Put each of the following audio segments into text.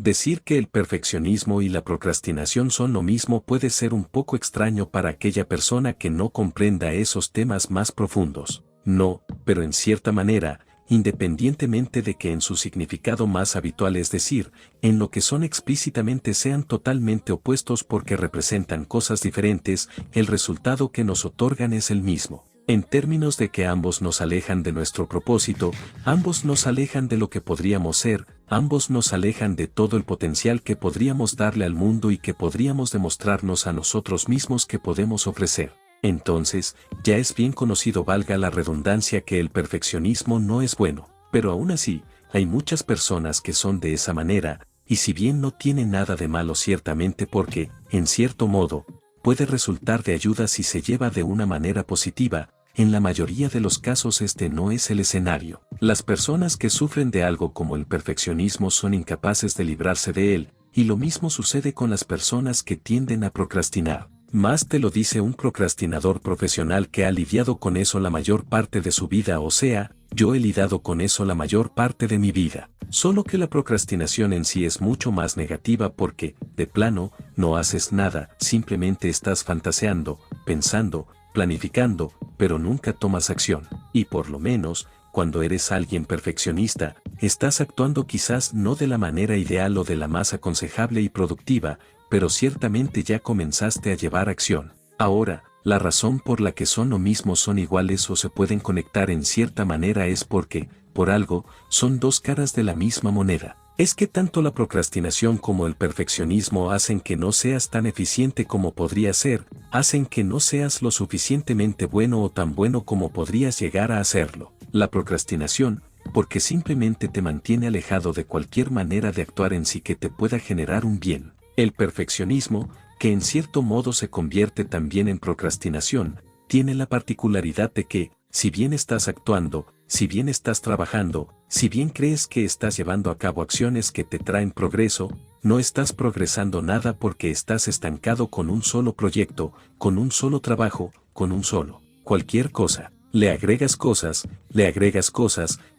Decir que el perfeccionismo y la procrastinación son lo mismo puede ser un poco extraño para aquella persona que no comprenda esos temas más profundos. No, pero en cierta manera, independientemente de que en su significado más habitual, es decir, en lo que son explícitamente, sean totalmente opuestos porque representan cosas diferentes, el resultado que nos otorgan es el mismo. En términos de que ambos nos alejan de nuestro propósito, ambos nos alejan de lo que podríamos ser, ambos nos alejan de todo el potencial que podríamos darle al mundo y que podríamos demostrarnos a nosotros mismos que podemos ofrecer. Entonces, ya es bien conocido, valga la redundancia, que el perfeccionismo no es bueno, pero aún así, hay muchas personas que son de esa manera, y si bien no tiene nada de malo ciertamente porque, en cierto modo, puede resultar de ayuda si se lleva de una manera positiva, en la mayoría de los casos este no es el escenario. Las personas que sufren de algo como el perfeccionismo son incapaces de librarse de él, y lo mismo sucede con las personas que tienden a procrastinar. Más te lo dice un procrastinador profesional que ha lidiado con eso la mayor parte de su vida, o sea, yo he lidiado con eso la mayor parte de mi vida. Solo que la procrastinación en sí es mucho más negativa porque, de plano, no haces nada, simplemente estás fantaseando, pensando, planificando, pero nunca tomas acción. Y por lo menos, cuando eres alguien perfeccionista, estás actuando quizás no de la manera ideal o de la más aconsejable y productiva, pero ciertamente ya comenzaste a llevar acción. Ahora, la razón por la que son lo mismo, son iguales o se pueden conectar en cierta manera es porque, por algo, son dos caras de la misma moneda. Es que tanto la procrastinación como el perfeccionismo hacen que no seas tan eficiente como podría ser, hacen que no seas lo suficientemente bueno o tan bueno como podrías llegar a hacerlo. La procrastinación, porque simplemente te mantiene alejado de cualquier manera de actuar en sí que te pueda generar un bien. El perfeccionismo, que en cierto modo se convierte también en procrastinación, tiene la particularidad de que, si bien estás actuando, si bien estás trabajando, si bien crees que estás llevando a cabo acciones que te traen progreso, no estás progresando nada porque estás estancado con un solo proyecto, con un solo trabajo, con un solo cualquier cosa. Le agregas cosas,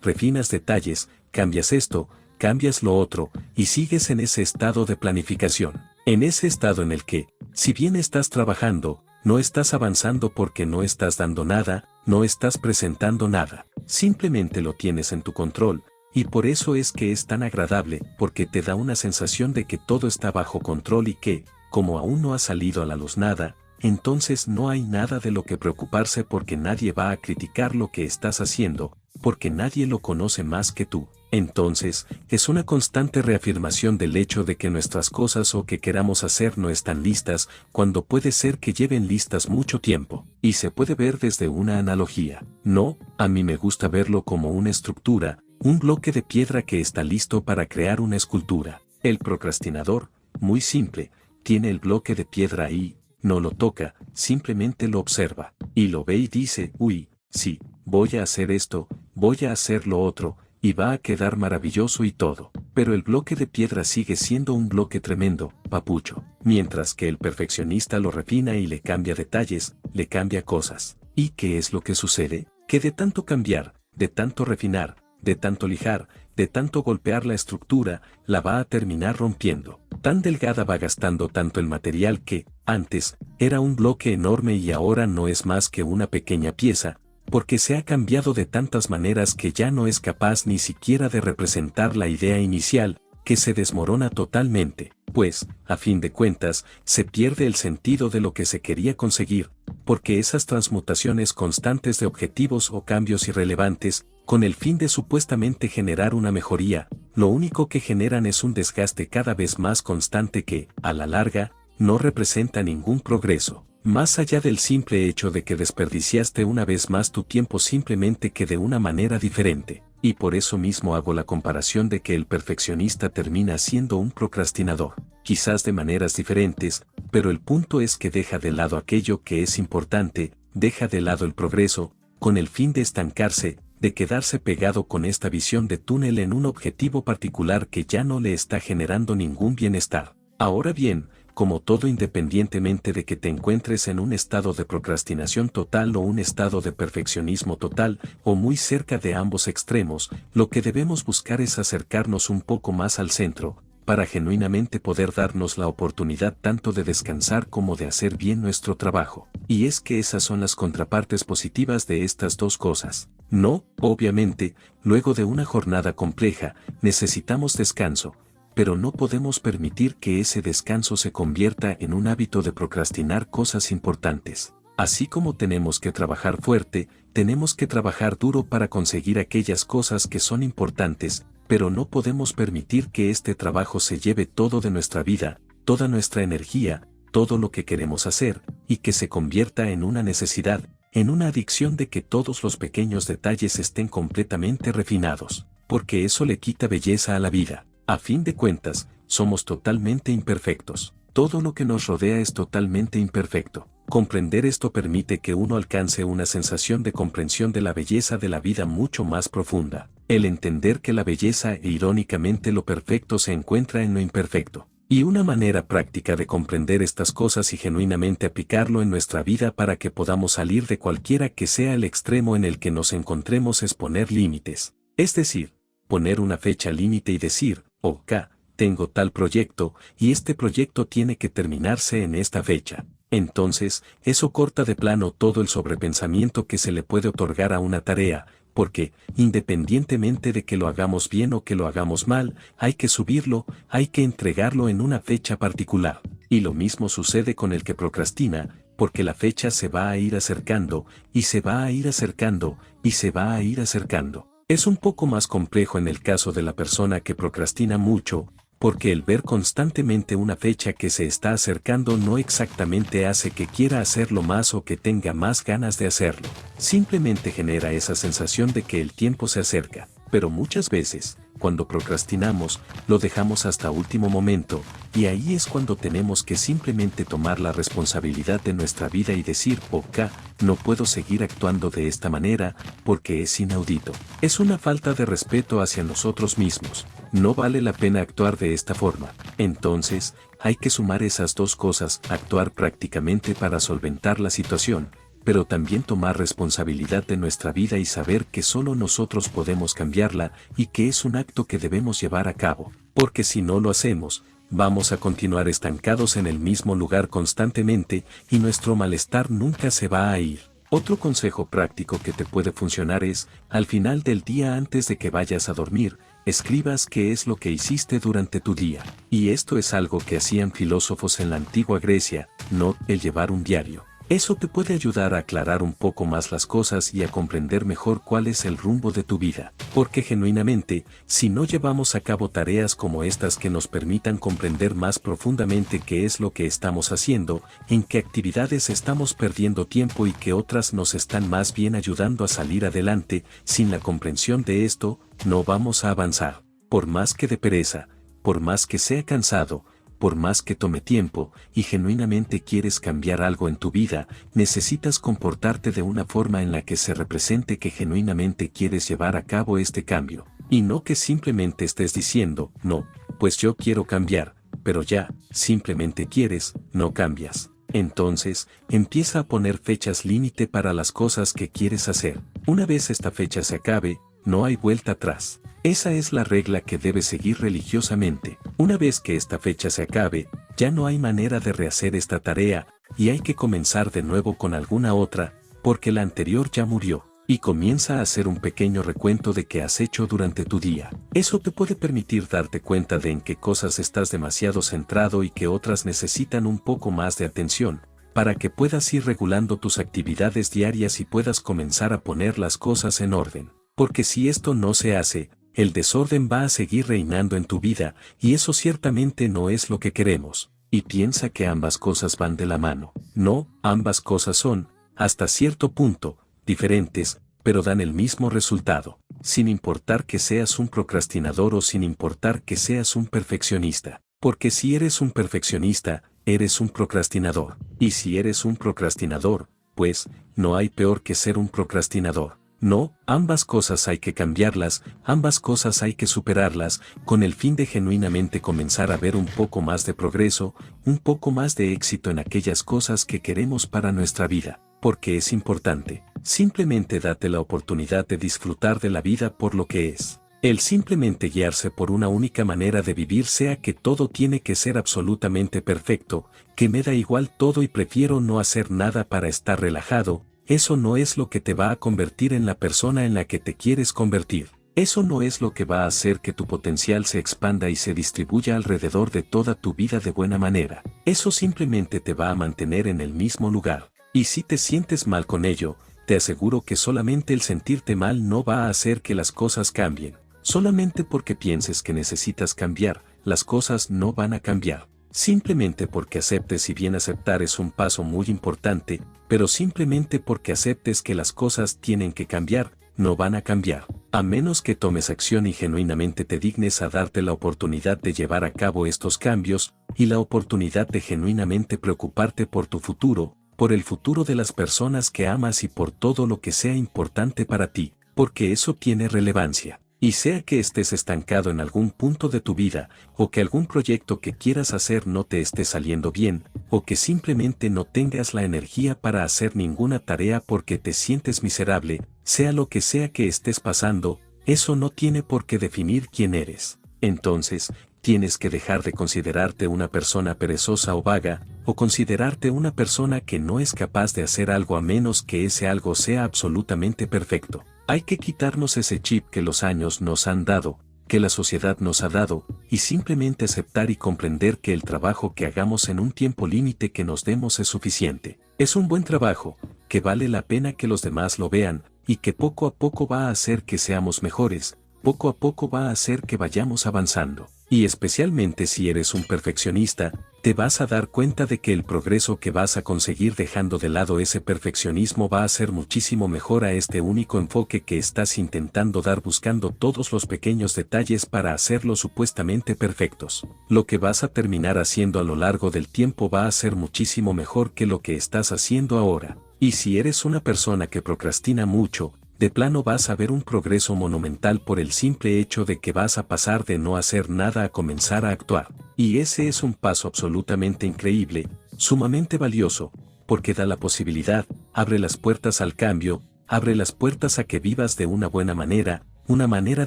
refinas detalles, cambias esto, cambias lo otro, y sigues en ese estado de planificación. En ese estado en el que, si bien estás trabajando, no estás avanzando porque no estás dando nada, no estás presentando nada. Simplemente lo tienes en tu control, y por eso es que es tan agradable, porque te da una sensación de que todo está bajo control y que, como aún no ha salido a la luz nada, entonces no hay nada de lo que preocuparse porque nadie va a criticar lo que estás haciendo, porque nadie lo conoce más que tú. Entonces, es una constante reafirmación del hecho de que nuestras cosas o que queramos hacer no están listas, cuando puede ser que lleven listas mucho tiempo. Y se puede ver desde una analogía. No, a mí me gusta verlo como una estructura, un bloque de piedra que está listo para crear una escultura. El procrastinador, muy simple, tiene el bloque de piedra ahí, no lo toca, simplemente lo observa, y lo ve y dice, uy, sí, voy a hacer esto, voy a hacer lo otro, y va a quedar maravilloso y todo. Pero el bloque de piedra sigue siendo un bloque tremendo, papucho. Mientras que el perfeccionista lo refina y le cambia detalles, le cambia cosas. ¿Y qué es lo que sucede? Que de tanto cambiar, de tanto refinar, de tanto lijar, de tanto golpear la estructura, la va a terminar rompiendo. Tan delgada va gastando tanto el material que, antes, era un bloque enorme y ahora no es más que una pequeña pieza, porque se ha cambiado de tantas maneras que ya no es capaz ni siquiera de representar la idea inicial, que se desmorona totalmente, pues, a fin de cuentas, se pierde el sentido de lo que se quería conseguir, porque esas transmutaciones constantes de objetivos o cambios irrelevantes, con el fin de supuestamente generar una mejoría, lo único que generan es un desgaste cada vez más constante que, a la larga, no representa ningún progreso. Más allá del simple hecho de que desperdiciaste una vez más tu tiempo, simplemente que de una manera diferente, y por eso mismo hago la comparación de que el perfeccionista termina siendo un procrastinador, quizás de maneras diferentes, pero el punto es que deja de lado aquello que es importante, deja de lado el progreso, con el fin de estancarse, de quedarse pegado con esta visión de túnel en un objetivo particular que ya no le está generando ningún bienestar. Ahora bien, como todo, independientemente de que te encuentres en un estado de procrastinación total o un estado de perfeccionismo total, o muy cerca de ambos extremos, lo que debemos buscar es acercarnos un poco más al centro, para genuinamente poder darnos la oportunidad tanto de descansar como de hacer bien nuestro trabajo. Y es que esas son las contrapartes positivas de estas dos cosas. No, obviamente, luego de una jornada compleja, necesitamos descanso, pero no podemos permitir que ese descanso se convierta en un hábito de procrastinar cosas importantes. Así como tenemos que trabajar fuerte, tenemos que trabajar duro para conseguir aquellas cosas que son importantes, pero no podemos permitir que este trabajo se lleve todo de nuestra vida, toda nuestra energía, todo lo que queremos hacer, y que se convierta en una necesidad, en una adicción de que todos los pequeños detalles estén completamente refinados, porque eso le quita belleza a la vida. A fin de cuentas, somos totalmente imperfectos. Todo lo que nos rodea es totalmente imperfecto. Comprender esto permite que uno alcance una sensación de comprensión de la belleza de la vida mucho más profunda. El entender que la belleza e irónicamente lo perfecto se encuentra en lo imperfecto. Y una manera práctica de comprender estas cosas y genuinamente aplicarlo en nuestra vida para que podamos salir de cualquiera que sea el extremo en el que nos encontremos es poner límites. Es decir, poner una fecha límite y decir, ok, tengo tal proyecto, y este proyecto tiene que terminarse en esta fecha. Entonces, eso corta de plano todo el sobrepensamiento que se le puede otorgar a una tarea, porque, independientemente de que lo hagamos bien o que lo hagamos mal, hay que subirlo, hay que entregarlo en una fecha particular. Y lo mismo sucede con el que procrastina, porque la fecha se va a ir acercando, y se va a ir acercando, y se va a ir acercando. Es un poco más complejo en el caso de la persona que procrastina mucho, porque el ver constantemente una fecha que se está acercando no exactamente hace que quiera hacerlo más o que tenga más ganas de hacerlo. Simplemente genera esa sensación de que el tiempo se acerca. Pero muchas veces, cuando procrastinamos, lo dejamos hasta último momento, y ahí es cuando tenemos que simplemente tomar la responsabilidad de nuestra vida y decir, ok, no puedo seguir actuando de esta manera, porque es inaudito. Es una falta de respeto hacia nosotros mismos. No vale la pena actuar de esta forma. Entonces, hay que sumar esas dos cosas, actuar prácticamente para solventar la situación, pero también tomar responsabilidad de nuestra vida y saber que solo nosotros podemos cambiarla y que es un acto que debemos llevar a cabo, porque si no lo hacemos, vamos a continuar estancados en el mismo lugar constantemente y nuestro malestar nunca se va a ir. Otro consejo práctico que te puede funcionar es, al final del día antes de que vayas a dormir, escribas qué es lo que hiciste durante tu día. Y esto es algo que hacían filósofos en la antigua Grecia, no el llevar un diario. Eso te puede ayudar a aclarar un poco más las cosas y a comprender mejor cuál es el rumbo de tu vida. Porque genuinamente, si no llevamos a cabo tareas como estas que nos permitan comprender más profundamente qué es lo que estamos haciendo, en qué actividades estamos perdiendo tiempo y qué otras nos están más bien ayudando a salir adelante, sin la comprensión de esto, no vamos a avanzar. Por más que de pereza, por más que sea cansado, por más que tome tiempo y genuinamente quieres cambiar algo en tu vida, necesitas comportarte de una forma en la que se represente que genuinamente quieres llevar a cabo este cambio, y no que simplemente estés diciendo, no, pues yo quiero cambiar, pero ya, simplemente quieres, no cambias. Entonces, empieza a poner fechas límite para las cosas que quieres hacer. Una vez esta fecha se acabe, no hay vuelta atrás. Esa es la regla que debes seguir religiosamente. Una vez que esta fecha se acabe, ya no hay manera de rehacer esta tarea, y hay que comenzar de nuevo con alguna otra, porque la anterior ya murió, y comienza a hacer un pequeño recuento de qué has hecho durante tu día. Eso te puede permitir darte cuenta de en qué cosas estás demasiado centrado y que otras necesitan un poco más de atención, para que puedas ir regulando tus actividades diarias y puedas comenzar a poner las cosas en orden. Porque si esto no se hace, el desorden va a seguir reinando en tu vida, y eso ciertamente no es lo que queremos. Y piensa que ambas cosas van de la mano. No, ambas cosas son, hasta cierto punto, diferentes, pero dan el mismo resultado, sin importar que seas un procrastinador o sin importar que seas un perfeccionista. Porque si eres un perfeccionista, eres un procrastinador. Y si eres un procrastinador, pues, no hay peor que ser un procrastinador. No, ambas cosas hay que cambiarlas, ambas cosas hay que superarlas, con el fin de genuinamente comenzar a ver un poco más de progreso, un poco más de éxito en aquellas cosas que queremos para nuestra vida, porque es importante. Simplemente date la oportunidad de disfrutar de la vida por lo que es. El simplemente guiarse por una única manera de vivir, sea que todo tiene que ser absolutamente perfecto, que me da igual todo y prefiero no hacer nada para estar relajado, eso no es lo que te va a convertir en la persona en la que te quieres convertir. Eso no es lo que va a hacer que tu potencial se expanda y se distribuya alrededor de toda tu vida de buena manera. Eso simplemente te va a mantener en el mismo lugar. Y si te sientes mal con ello, te aseguro que solamente el sentirte mal no va a hacer que las cosas cambien. Solamente porque pienses que necesitas cambiar, las cosas no van a cambiar. Simplemente porque aceptes, y bien aceptar es un paso muy importante, pero simplemente porque aceptes que las cosas tienen que cambiar, no van a cambiar. A menos que tomes acción y genuinamente te dignes a darte la oportunidad de llevar a cabo estos cambios, y la oportunidad de genuinamente preocuparte por tu futuro, por el futuro de las personas que amas y por todo lo que sea importante para ti, porque eso tiene relevancia. Y sea que estés estancado en algún punto de tu vida, o que algún proyecto que quieras hacer no te esté saliendo bien, o que simplemente no tengas la energía para hacer ninguna tarea porque te sientes miserable, sea lo que sea que estés pasando, eso no tiene por qué definir quién eres. Entonces, tienes que dejar de considerarte una persona perezosa o vaga, o considerarte una persona que no es capaz de hacer algo a menos que ese algo sea absolutamente perfecto. Hay que quitarnos ese chip que los años nos han dado, que la sociedad nos ha dado, y simplemente aceptar y comprender que el trabajo que hagamos en un tiempo límite que nos demos es suficiente. Es un buen trabajo, que vale la pena que los demás lo vean, y que poco a poco va a hacer que seamos mejores, poco a poco va a hacer que vayamos avanzando. Y especialmente si eres un perfeccionista, te vas a dar cuenta de que el progreso que vas a conseguir dejando de lado ese perfeccionismo va a ser muchísimo mejor a este único enfoque que estás intentando dar buscando todos los pequeños detalles para hacerlos supuestamente perfectos. Lo que vas a terminar haciendo a lo largo del tiempo va a ser muchísimo mejor que lo que estás haciendo ahora. Y si eres una persona que procrastina mucho, de plano vas a ver un progreso monumental por el simple hecho de que vas a pasar de no hacer nada a comenzar a actuar. Y ese es un paso absolutamente increíble, sumamente valioso, porque da la posibilidad, abre las puertas al cambio, abre las puertas a que vivas de una buena manera, una manera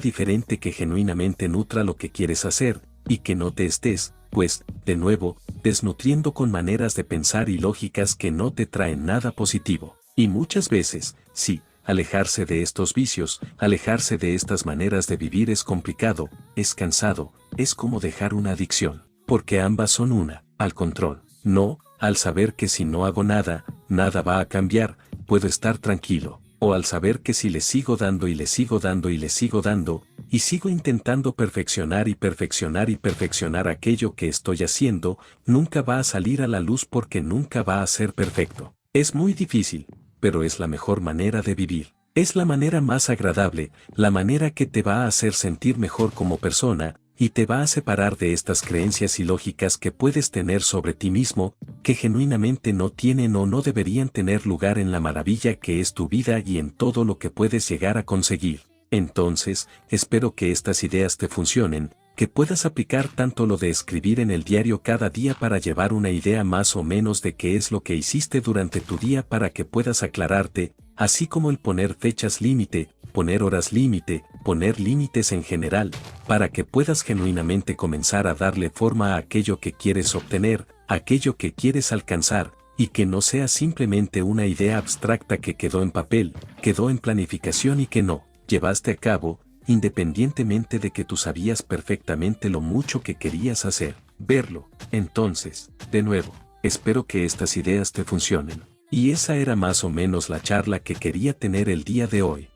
diferente que genuinamente nutra lo que quieres hacer, y que no te estés, pues, de nuevo, desnutriendo con maneras de pensar y lógicas que no te traen nada positivo. Y muchas veces, sí, alejarse de estos vicios, alejarse de estas maneras de vivir es complicado, es cansado, es como dejar una adicción, porque ambas son una, al control, no, al saber que si no hago nada, nada va a cambiar, puedo estar tranquilo, o al saber que si le sigo dando y le sigo dando y le sigo dando, y sigo intentando perfeccionar y perfeccionar y perfeccionar aquello que estoy haciendo, nunca va a salir a la luz porque nunca va a ser perfecto. Es muy difícil, pero es la mejor manera de vivir. Es la manera más agradable, la manera que te va a hacer sentir mejor como persona, y te va a separar de estas creencias ilógicas que puedes tener sobre ti mismo, que genuinamente no tienen o no deberían tener lugar en la maravilla que es tu vida y en todo lo que puedes llegar a conseguir. Entonces, espero que estas ideas te funcionen, que puedas aplicar tanto lo de escribir en el diario cada día para llevar una idea más o menos de qué es lo que hiciste durante tu día para que puedas aclararte, así como el poner fechas límite, poner horas límite, poner límites en general, para que puedas genuinamente comenzar a darle forma a aquello que quieres obtener, aquello que quieres alcanzar, y que no sea simplemente una idea abstracta que quedó en papel, quedó en planificación y que no llevaste a cabo, independientemente de que tú sabías perfectamente lo mucho que querías hacer, verlo. Entonces, de nuevo, espero que estas ideas te funcionen. Y esa era más o menos la charla que quería tener el día de hoy.